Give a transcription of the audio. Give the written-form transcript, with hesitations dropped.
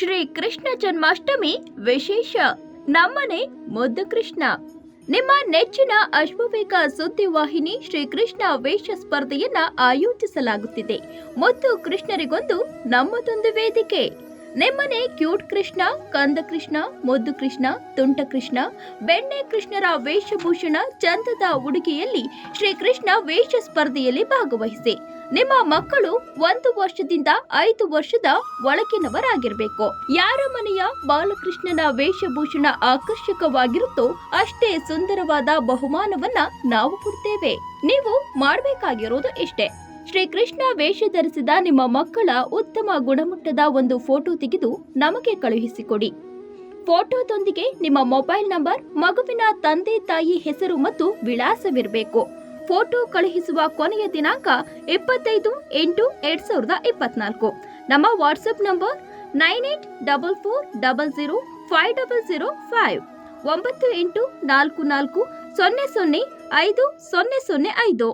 ಶ್ರೀ ಕೃಷ್ಣ ಜನ್ಮಾಷ್ಟಮಿ ವಿಶೇಷ ನಮ್ಮನೆ ಮುದ್ದು ಕೃಷ್ಣ. ನಿಮ್ಮ ನೆಚ್ಚಿನ ಅಶ್ವವೇಗ ಸುದ್ದಿವಾಹಿನಿ ಶ್ರೀ ಕೃಷ್ಣ ವೇಷ ಸ್ಪರ್ಧೆಯನ್ನ ಆಯೋಜಿಸಲಾಗುತ್ತಿದೆ. ಮುದ್ದು ಕೃಷ್ಣರಿಗೊಂದು ನಮ್ಮದೊಂದು ವೇದಿಕೆ. ನಿಮ್ಮನೆ ಕ್ಯೂಟ್ ಕೃಷ್ಣ, ಕಂದ ಕೃಷ್ಣ, ಮುದ್ದು ಕೃಷ್ಣ, ತುಂಟ ಕೃಷ್ಣ, ಬೆಣ್ಣೆ ಕೃಷ್ಣರ ವೇಷಭೂಷಣ ಚಂದದ ಉಡುಗೆಯಲ್ಲಿ ಶ್ರೀಕೃಷ್ಣ ವೇಷ ಸ್ಪರ್ಧೆಯಲ್ಲಿ ಭಾಗವಹಿಸಿ. ನಿಮ್ಮ ಮಕ್ಕಳು 1 ವರ್ಷದಿಂದ 5 ವರ್ಷದ ಒಳಗಿನವರಾಗಿರಬೇಕು. ಯಾರ ಮನೆಯ ಬಾಲಕೃಷ್ಣನ ವೇಷಭೂಷಣ ಆಕರ್ಷಕವಾಗಿರುತ್ತೋ ಅಷ್ಟೇ ಸುಂದರವಾದ ಬಹುಮಾನವನ್ನ ನಾವು ಕೊಡ್ತೇವೆ. ನೀವು ಮಾಡಬೇಕಾಗಿರೋದು ಇಷ್ಟೇ: ಶ್ರೀಕೃಷ್ಣ ವೇಷ ಧರಿಸಿದ ನಿಮ್ಮ ಮಕ್ಕಳ ಉತ್ತಮ ಗುಣಮಟ್ಟದ ಒಂದು ಫೋಟೋ ತೆಗೆದು ನಮಗೆ ಕಳುಹಿಸಿಕೊಡಿ. ಫೋಟೋದೊಂದಿಗೆ ನಿಮ್ಮ ಮೊಬೈಲ್ ನಂಬರ್, ಮಗುವಿನ ತಂದೆ ತಾಯಿ ಹೆಸರು ಮತ್ತು ವಿಳಾಸವಿರಬೇಕು. ಫೋಟೋ ಕಳುಹಿಸುವ ಕೊನೆಯ ದಿನಾಂಕ 25/8/2024. ನಮ್ಮ ವಾಟ್ಸ್ಆಪ್ ನಂಬರ್ 9844005005 9844005005.